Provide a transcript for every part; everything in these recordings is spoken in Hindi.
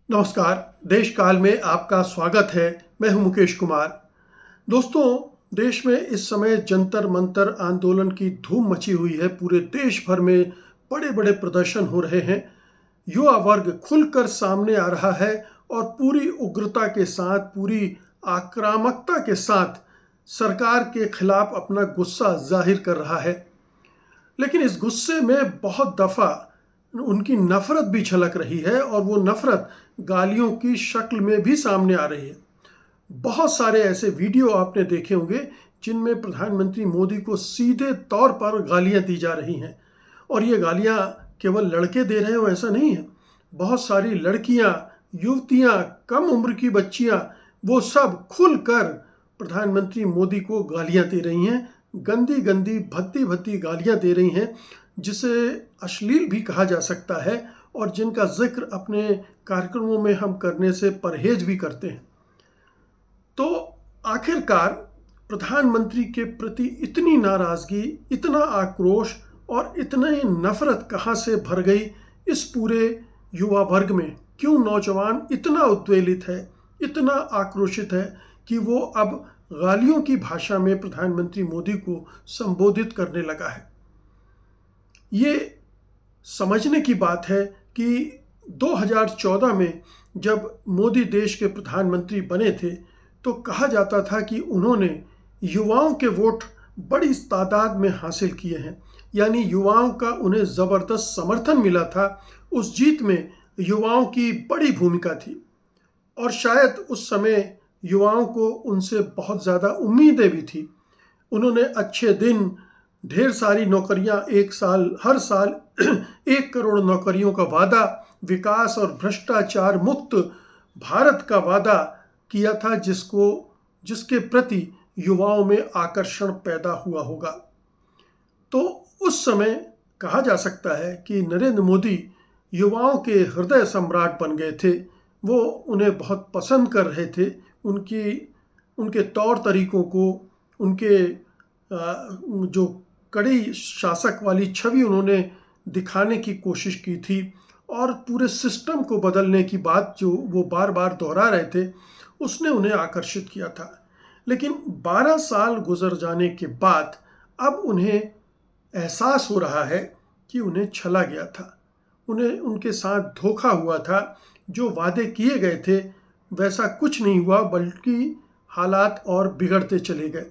नमस्कार। देश काल में आपका स्वागत है। मैं हूं मुकेश कुमार। दोस्तों, देश में इस समय जंतर मंतर आंदोलन की धूम मची हुई है। पूरे देश भर में बड़े बड़े प्रदर्शन हो रहे हैं। युवा वर्ग खुलकर सामने आ रहा है और पूरी उग्रता के साथ, पूरी आक्रामकता के साथ सरकार के खिलाफ अपना गुस्सा जाहिर कर रहा है। लेकिन इस गुस्से में बहुत दफ़ा उनकी नफरत भी झलक रही है और वो नफरत गालियों की शक्ल में भी सामने आ रही है। बहुत सारे ऐसे वीडियो आपने देखे होंगे जिनमें प्रधानमंत्री मोदी को सीधे तौर पर गालियां दी जा रही हैं। और ये गालियां केवल लड़के दे रहे हो ऐसा नहीं है। बहुत सारी लड़कियां, युवतियां, कम उम्र की बच्चियां, वो सब खुलकर प्रधानमंत्री मोदी को गालियां दे रही हैं। गंदी गंदी भद्दी भद्दी गालियां दे रही हैं, जिसे अश्लील भी कहा जा सकता है और जिनका जिक्र अपने कार्यक्रमों में हम करने से परहेज भी करते हैं। तो आखिरकार प्रधानमंत्री के प्रति इतनी नाराजगी, इतना आक्रोश और इतनी नफरत कहाँ से भर गई इस पूरे युवा वर्ग में? क्यों नौजवान इतना उद्वेलित है, इतना आक्रोशित है कि वो अब गालियों की भाषा में प्रधानमंत्री मोदी को संबोधित करने लगा है? ये समझने की बात है कि 2014 में जब मोदी देश के प्रधानमंत्री बने थे तो कहा जाता था कि उन्होंने युवाओं के वोट बड़ी तादाद में हासिल किए हैं। यानी युवाओं का उन्हें ज़बरदस्त समर्थन मिला था। उस जीत में युवाओं की बड़ी भूमिका थी और शायद उस समय युवाओं को उनसे बहुत ज़्यादा उम्मीदें भी थी। उन्होंने अच्छे दिन, ढेर सारी नौकरियां, हर साल 1 करोड़ नौकरियों का वादा, विकास और भ्रष्टाचार मुक्त भारत का वादा किया था, जिसके प्रति युवाओं में आकर्षण पैदा हुआ होगा। तो उस समय कहा जा सकता है कि नरेंद्र मोदी युवाओं के हृदय सम्राट बन गए थे। वो उन्हें बहुत पसंद कर रहे थे। उनके तौर तरीकों को, उनके जो कड़ी शासक वाली छवि उन्होंने दिखाने की कोशिश की थी और पूरे सिस्टम को बदलने की बात जो वो बार बार दोहरा रहे थे, उसने उन्हें आकर्षित किया था। लेकिन 12 साल गुजर जाने के बाद अब उन्हें एहसास हो रहा है कि उन्हें छला गया था, उन्हें उनके साथ धोखा हुआ था। जो वादे किए गए थे वैसा कुछ नहीं हुआ, बल्कि हालात और बिगड़ते चले गए।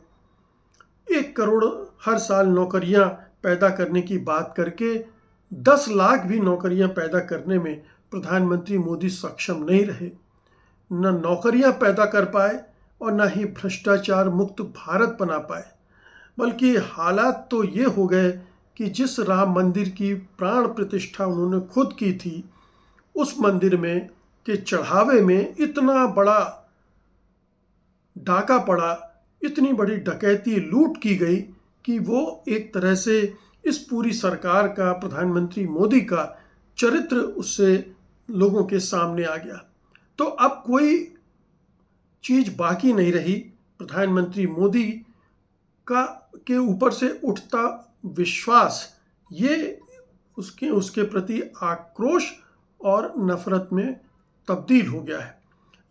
1 करोड़ हर साल नौकरियां पैदा करने की बात करके 10 लाख भी नौकरियां पैदा करने में प्रधानमंत्री मोदी सक्षम नहीं रहे। न नौकरियां पैदा कर पाए और न ही भ्रष्टाचार मुक्त भारत बना पाए, बल्कि हालात तो ये हो गए कि जिस राम मंदिर की प्राण प्रतिष्ठा उन्होंने खुद की थी, उस मंदिर में के चढ़ावे में इतना बड़ा डाका पड़ा, इतनी बड़ी डकैती, लूट की गई कि वो एक तरह से इस पूरी सरकार का, प्रधानमंत्री मोदी का चरित्र उससे लोगों के सामने आ गया। तो अब कोई चीज़ बाकी नहीं रही। प्रधानमंत्री मोदी के ऊपर से उठता विश्वास, ये उसके प्रति आक्रोश और नफरत में तब्दील हो गया है।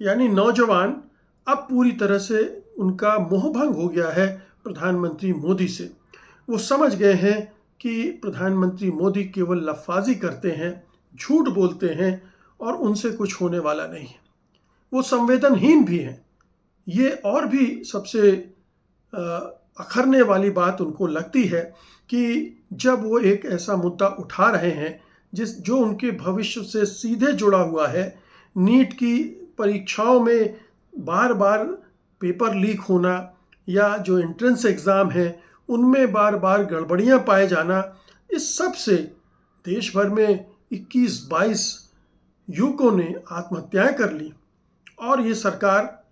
यानी नौजवान अब पूरी तरह से उनका मोहभंग हो गया है प्रधानमंत्री मोदी से। वो समझ गए हैं कि प्रधानमंत्री मोदी केवल लफाजी करते हैं, झूठ बोलते हैं और उनसे कुछ होने वाला नहीं है। वो संवेदनहीन भी हैं। ये और भी सबसे अखरने वाली बात उनको लगती है कि जब वो एक ऐसा मुद्दा उठा रहे हैं जो उनके भविष्य से सीधे जुड़ा हुआ है, नीट की परीक्षाओं में बार बार पेपर लीक होना या जो एंट्रेंस एग्ज़ाम है उनमें बार बार गड़बड़ियां पाए जाना, इस सब से देश भर में 21-22 युवकों ने आत्महत्याएं कर ली और ये सरकार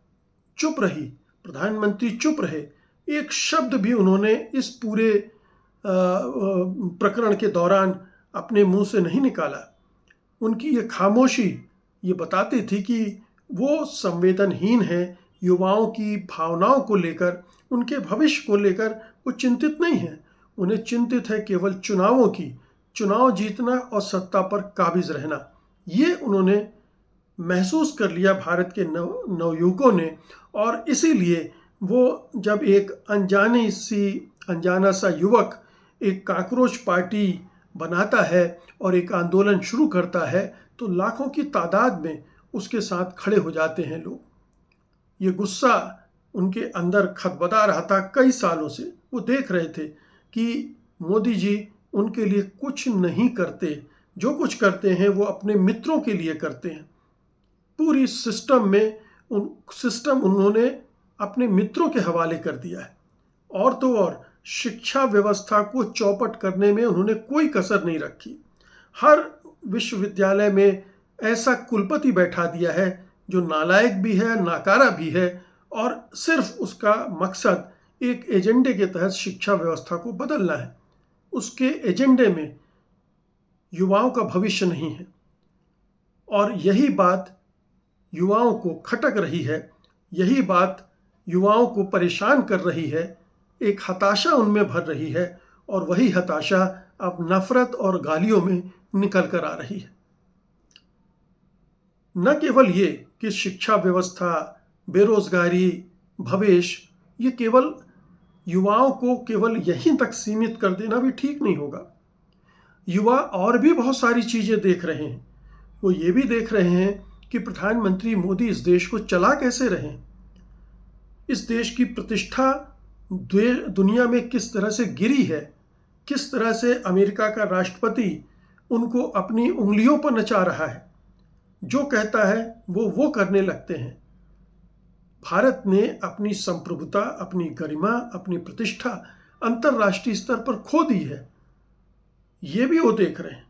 चुप रही, प्रधानमंत्री चुप रहे। एक शब्द भी उन्होंने इस पूरे प्रकरण के दौरान अपने मुंह से नहीं निकाला। उनकी ये खामोशी ये बताती थी कि वो संवेदनहीन है, युवाओं की भावनाओं को लेकर, उनके भविष्य को लेकर वो चिंतित नहीं है। उन्हें चिंतित है केवल चुनावों की, चुनाव जीतना और सत्ता पर काबिज रहना। ये उन्होंने महसूस कर लिया भारत के नवयुवकों ने, और इसीलिए वो जब एक अनजाना सा युवक एक काकरोच पार्टी बनाता है और एक आंदोलन शुरू करता है, तो लाखों की तादाद में उसके साथ खड़े हो जाते हैं लोग। ये गुस्सा उनके अंदर खदबदा रहा था कई सालों से। वो देख रहे थे कि मोदी जी उनके लिए कुछ नहीं करते, जो कुछ करते हैं वो अपने मित्रों के लिए करते हैं। पूरी सिस्टम उन्होंने अपने मित्रों के हवाले कर दिया है। और तो और शिक्षा व्यवस्था को चौपट करने में उन्होंने कोई कसर नहीं रखी। हर विश्वविद्यालय में ऐसा कुलपति बैठा दिया है जो नालायक भी है, नाकारा भी है, और सिर्फ उसका मकसद एक एजेंडे के तहत शिक्षा व्यवस्था को बदलना है। उसके एजेंडे में युवाओं का भविष्य नहीं है, और यही बात युवाओं को खटक रही है, यही बात युवाओं को परेशान कर रही है, एक हताशा उनमें भर रही है, और वही हताशा अब नफरत और गालियों में निकल कर आ रही है। न केवल ये कि शिक्षा व्यवस्था, बेरोजगारी, भविष्य, ये केवल युवाओं को केवल यहीं तक सीमित कर देना भी ठीक नहीं होगा। युवा और भी बहुत सारी चीज़ें देख रहे हैं। वो ये भी देख रहे हैं कि प्रधानमंत्री मोदी इस देश को चला कैसे रहे हैं, इस देश की प्रतिष्ठा दुनिया में किस तरह से गिरी है, किस तरह से अमेरिका का राष्ट्रपति उनको अपनी उंगलियों पर नचा रहा है, जो कहता है वो करने लगते हैं। भारत ने अपनी संप्रभुता, अपनी गरिमा, अपनी प्रतिष्ठा अंतर्राष्ट्रीय स्तर पर खो दी है। ये भी वो देख रहे हैं।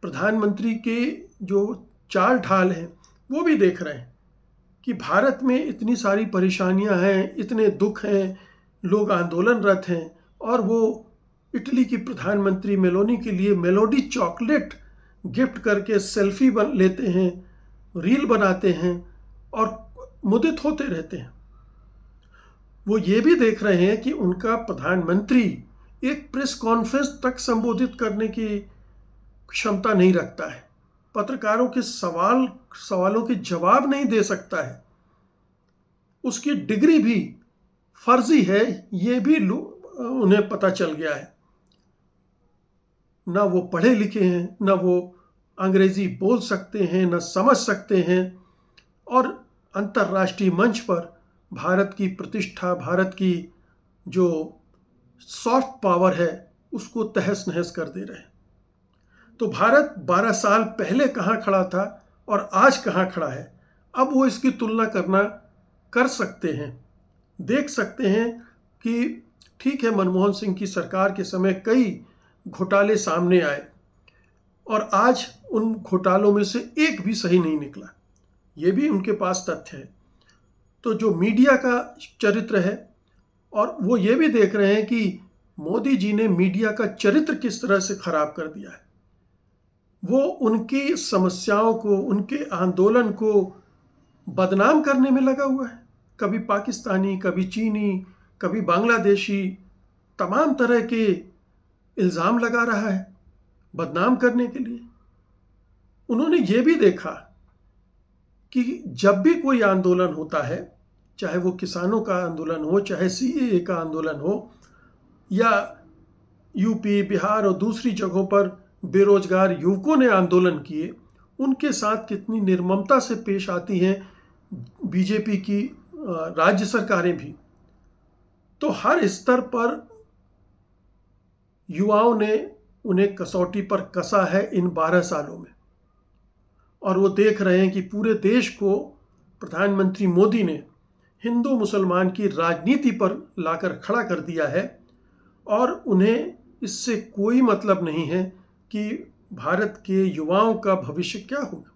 प्रधानमंत्री के जो चाल ढाल हैं वो भी देख रहे हैं कि भारत में इतनी सारी परेशानियां हैं, इतने दुख हैं, लोग आंदोलनरत हैं, और वो इटली की प्रधानमंत्री मेलोनी के लिए मेलोडी चॉकलेट गिफ्ट करके सेल्फी लेते हैं, रील बनाते हैं और मुदित होते रहते हैं। वो ये भी देख रहे हैं कि उनका प्रधानमंत्री एक प्रेस कॉन्फ्रेंस तक संबोधित करने की क्षमता नहीं रखता है, पत्रकारों के सवालों के जवाब नहीं दे सकता है, उसकी डिग्री भी फर्जी है, ये भी उन्हें पता चल गया है। ना वो पढ़े लिखे हैं, ना वो अंग्रेजी बोल सकते हैं, ना समझ सकते हैं, और अंतर्राष्ट्रीय मंच पर भारत की प्रतिष्ठा, भारत की जो सॉफ्ट पावर है उसको तहस नहस कर दे रहे हैं। तो भारत 12 साल पहले कहाँ खड़ा था और आज कहाँ खड़ा है, अब वो इसकी तुलना कर सकते हैं, देख सकते हैं कि ठीक है, मनमोहन सिंह की सरकार के समय कई घोटाले सामने आए और आज उन घोटालों में से एक भी सही नहीं निकला, ये भी उनके पास तथ्य है। तो जो मीडिया का चरित्र है, और वो ये भी देख रहे हैं कि मोदी जी ने मीडिया का चरित्र किस तरह से खराब कर दिया है। वो उनकी समस्याओं को, उनके आंदोलन को बदनाम करने में लगा हुआ है। कभी पाकिस्तानी, कभी चीनी, कभी बांग्लादेशी, तमाम तरह के इल्ज़ाम लगा रहा है बदनाम करने के लिए। उन्होंने ये भी देखा कि जब भी कोई आंदोलन होता है, चाहे वो किसानों का आंदोलन हो, चाहे सीएए का आंदोलन हो, या यूपी, बिहार और दूसरी जगहों पर बेरोजगार युवकों ने आंदोलन किए, उनके साथ कितनी निर्ममता से पेश आती हैं बीजेपी की राज्य सरकारें भी। तो हर स्तर पर युवाओं ने उन्हें कसौटी पर कसा है इन 12 सालों में, और वो देख रहे हैं कि पूरे देश को प्रधानमंत्री मोदी ने हिंदू मुसलमान की राजनीति पर लाकर खड़ा कर दिया है, और उन्हें इससे कोई मतलब नहीं है कि भारत के युवाओं का भविष्य क्या होगा।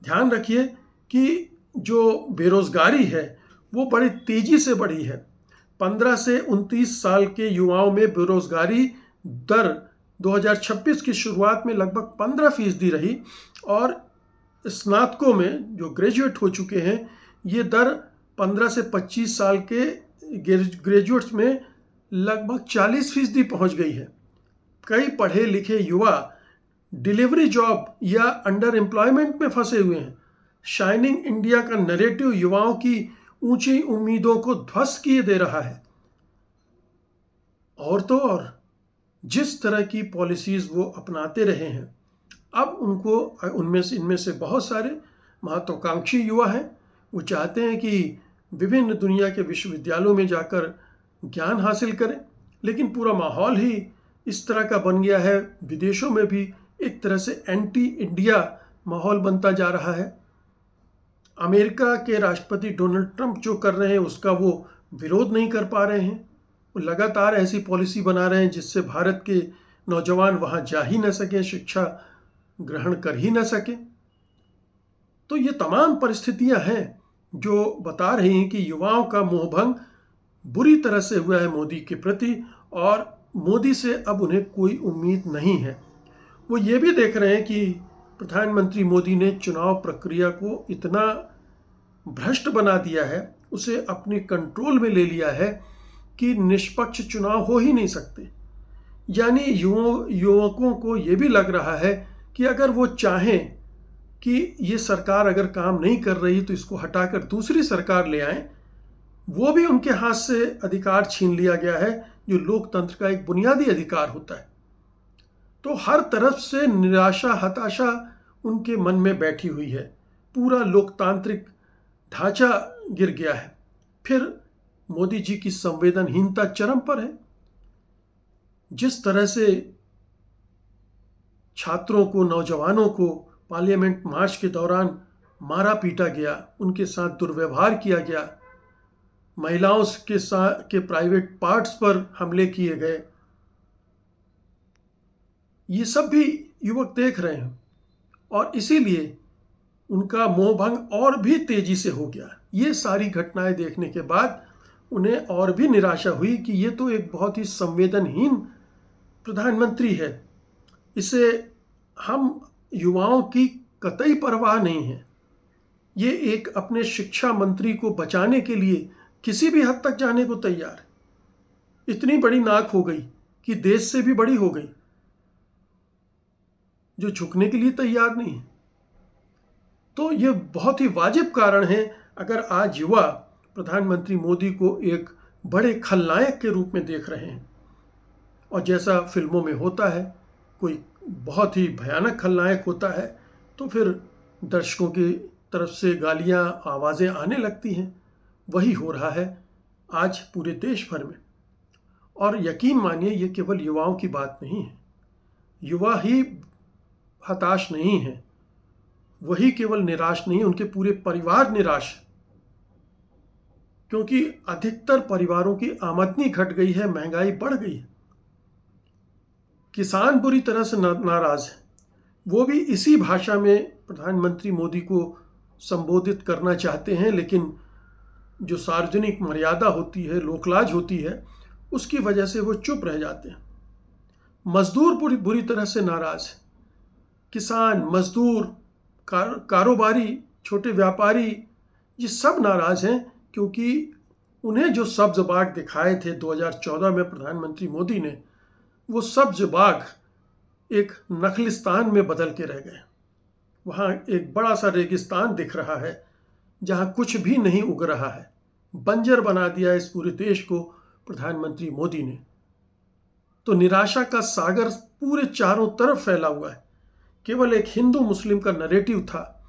ध्यान रखिए कि जो बेरोजगारी है वो बड़ी तेजी से बढ़ी है। 15 से 29 साल के युवाओं में बेरोजगारी दर 2026 की शुरुआत में लगभग 15% रही, और स्नातकों में जो ग्रेजुएट हो चुके हैं ये दर 15 से 25 साल के ग्रेजुएट्स में लगभग 40% पहुंच गई है। कई पढ़े लिखे युवा डिलीवरी जॉब या अंडर एम्प्लॉयमेंट में फंसे हुए हैं। शाइनिंग इंडिया का नैरेटिव युवाओं की ऊंची उम्मीदों को ध्वस्त किए दे रहा है। और तो और जिस तरह की पॉलिसीज वो अपनाते रहे हैं, अब उनको इनमें से बहुत सारे महत्वाकांक्षी युवा हैं। वो चाहते हैं कि विभिन्न दुनिया के विश्वविद्यालयों में जाकर ज्ञान हासिल करें, लेकिन पूरा माहौल ही इस तरह का बन गया है। विदेशों में भी एक तरह से एंटी इंडिया माहौल बनता जा रहा है। अमेरिका के राष्ट्रपति डोनाल्ड ट्रंप जो कर रहे हैं उसका वो विरोध नहीं कर पा रहे हैं। वो लगातार ऐसी पॉलिसी बना रहे हैं जिससे भारत के नौजवान वहाँ जा ही न सकें, शिक्षा ग्रहण कर ही न सकें। तो ये तमाम परिस्थितियां हैं जो बता रही हैं कि युवाओं का मोहभंग बुरी तरह से हुआ है मोदी के प्रति, और मोदी से अब उन्हें कोई उम्मीद नहीं है। वो ये भी देख रहे हैं कि प्रधानमंत्री मोदी ने चुनाव प्रक्रिया को इतना भ्रष्ट बना दिया है, उसे अपने कंट्रोल में ले लिया है कि निष्पक्ष चुनाव हो ही नहीं सकते। यानी युवकों को ये भी लग रहा है कि अगर वो चाहें कि ये सरकार अगर काम नहीं कर रही तो इसको हटाकर दूसरी सरकार ले आएं, वो भी उनके हाथ से अधिकार छीन लिया गया है, जो लोकतंत्र का एक बुनियादी अधिकार होता है। तो हर तरफ से निराशा, हताशा उनके मन में बैठी हुई है। पूरा लोकतांत्रिक ढांचा गिर गया है। फिर मोदी जी की संवेदनहीनता चरम पर है। जिस तरह से छात्रों को, नौजवानों को पार्लियामेंट मार्च के दौरान मारा पीटा गया, उनके साथ दुर्व्यवहार किया गया, महिलाओं के प्राइवेट पार्ट्स पर हमले किए गए, ये सब भी युवक देख रहे हैं। और इसीलिए उनका मोहभंग और भी तेजी से हो गया। ये सारी घटनाएं देखने के बाद उन्हें और भी निराशा हुई कि ये तो एक बहुत ही संवेदनहीन प्रधानमंत्री है, इसे हम युवाओं की कतई परवाह नहीं है। ये एक अपने शिक्षा मंत्री को बचाने के लिए किसी भी हद तक जाने को तैयार है। इतनी बड़ी नाक हो गई कि देश से भी बड़ी हो गई, जो झुकने के लिए तैयार नहीं है। तो ये बहुत ही वाजिब कारण है अगर आज युवा प्रधानमंत्री मोदी को एक बड़े खलनायक के रूप में देख रहे हैं। और जैसा फिल्मों में होता है, कोई बहुत ही भयानक खलनायक होता है तो फिर दर्शकों की तरफ से गालियां, आवाज़ें आने लगती हैं। वही हो रहा है आज पूरे देश भर में। और यकीन मानिए, ये केवल युवाओं की बात नहीं है। युवा ही हताश नहीं है, वही केवल निराश नहीं, उनके पूरे परिवार निराश है। क्योंकि अधिकतर परिवारों की आमदनी घट गई है, महंगाई बढ़ गई है। किसान बुरी तरह से नाराज है। वो भी इसी भाषा में प्रधानमंत्री मोदी को संबोधित करना चाहते हैं, लेकिन जो सार्वजनिक मर्यादा होती है, लोकलाज होती है, उसकी वजह से वो चुप रह जाते हैं। मजदूर बुरी तरह से नाराज है। किसान, मजदूर, कारोबारी, छोटे व्यापारी, ये सब नाराज हैं, क्योंकि उन्हें जो सब्ज बाग दिखाए थे 2014 में प्रधानमंत्री मोदी ने, वो सब्ज बाग एक नखलिस्तान में बदल के रह गए। वहाँ एक बड़ा सा रेगिस्तान दिख रहा है जहाँ कुछ भी नहीं उग रहा है। बंजर बना दिया इस पूरे देश को प्रधानमंत्री मोदी ने। तो निराशा का सागर पूरे चारों तरफ फैला हुआ है। केवल एक हिंदू मुस्लिम का नैरेटिव था,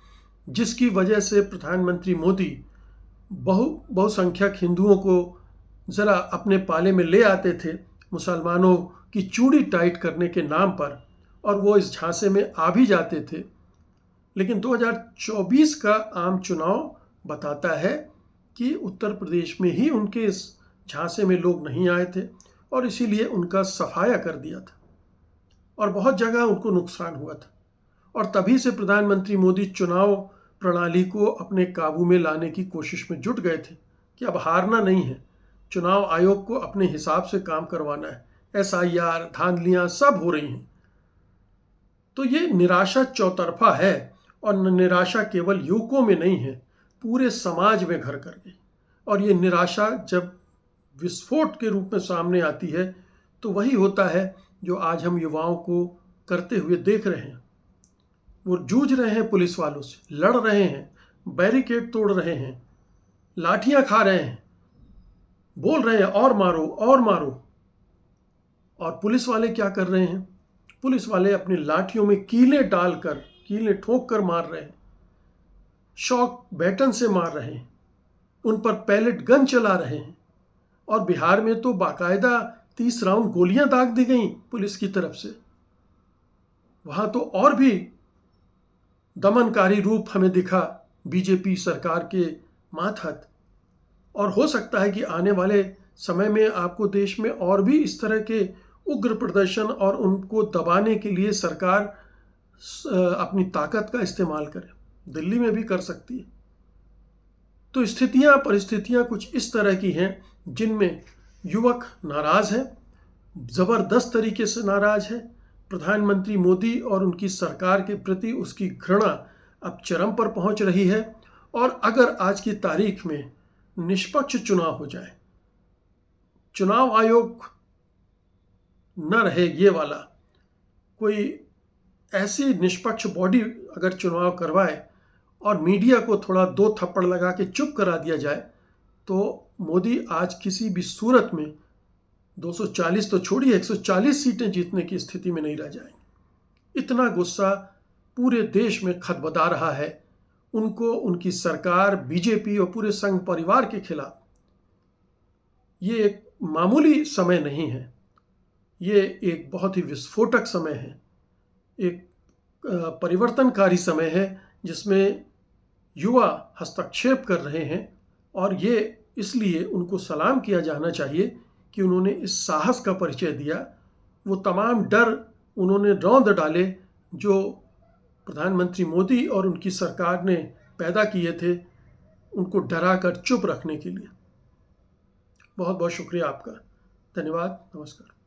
जिसकी वजह से प्रधानमंत्री मोदी बहुसंख्यक हिंदुओं को ज़रा अपने पाले में ले आते थे, मुसलमानों की चूड़ी टाइट करने के नाम पर, और वो इस झांसे में आ भी जाते थे। लेकिन 2024 का आम चुनाव बताता है कि उत्तर प्रदेश में ही उनके इस झांसे में लोग नहीं आए थे, और इसीलिए उनका सफाया कर दिया था, और बहुत जगह उनको नुकसान हुआ था। और तभी से प्रधानमंत्री मोदी चुनाव प्रणाली को अपने काबू में लाने की कोशिश में जुट गए थे कि अब हारना नहीं है, चुनाव आयोग को अपने हिसाब से काम करवाना है। SIR, धांधलियाँ सब हो रही हैं। तो ये निराशा चौतरफा है, और निराशा केवल युवकों में नहीं है, पूरे समाज में घर कर गई। और ये निराशा जब विस्फोट के रूप में सामने आती है तो वही होता है जो आज हम युवाओं को करते हुए देख रहे हैं। वो जूझ रहे हैं पुलिस वालों से, लड़ रहे हैं, बैरिकेड तोड़ रहे हैं, लाठियां खा रहे हैं, बोल रहे हैं और मारो और मारो। और पुलिस वाले क्या कर रहे हैं? पुलिस वाले अपनी लाठियों में कीलें डालकर, कीलें ठोक कर मार रहे हैं, शॉक बैटन से मार रहे हैं, उन पर पैलेट गन चला रहे हैं। और बिहार में तो बाकायदा 30 राउंड गोलियां दाग दी गई पुलिस की तरफ से। वहां तो और भी दमनकारी रूप हमें दिखा बीजेपी सरकार के मातहत। और हो सकता है कि आने वाले समय में आपको देश में और भी इस तरह के उग्र प्रदर्शन और उनको दबाने के लिए सरकार अपनी ताकत का इस्तेमाल करे। दिल्ली में भी कर सकती है। तो परिस्थितियां कुछ इस तरह की हैं जिनमें युवक नाराज है, जबरदस्त तरीके से नाराज है। प्रधानमंत्री मोदी और उनकी सरकार के प्रति उसकी घृणा अब चरम पर पहुंच रही है। और अगर आज की तारीख में निष्पक्ष चुनाव हो जाए, चुनाव आयोग न रहे ये वाला, कोई ऐसी निष्पक्ष बॉडी अगर चुनाव करवाए और मीडिया को थोड़ा 2 थप्पड़ लगा के चुप करा दिया जाए, तो मोदी आज किसी भी सूरत में 240 तो छोड़िए 140 सीटें जीतने की स्थिति में नहीं रह जाएंगे। इतना गुस्सा पूरे देश में खदबदा रहा है उनको, उनकी सरकार, बीजेपी और पूरे संघ परिवार के खिलाफ। ये एक मामूली समय नहीं है, ये एक बहुत ही विस्फोटक समय है, एक परिवर्तनकारी समय है जिसमें युवा हस्तक्षेप कर रहे हैं। और ये इसलिए उनको सलाम किया जाना चाहिए कि उन्होंने इस साहस का परिचय दिया। वो तमाम डर उन्होंने रौंद डाले जो प्रधानमंत्री मोदी और उनकी सरकार ने पैदा किए थे, उनको डरा कर चुप रखने के लिए। बहुत बहुत शुक्रिया आपका। धन्यवाद। नमस्कार।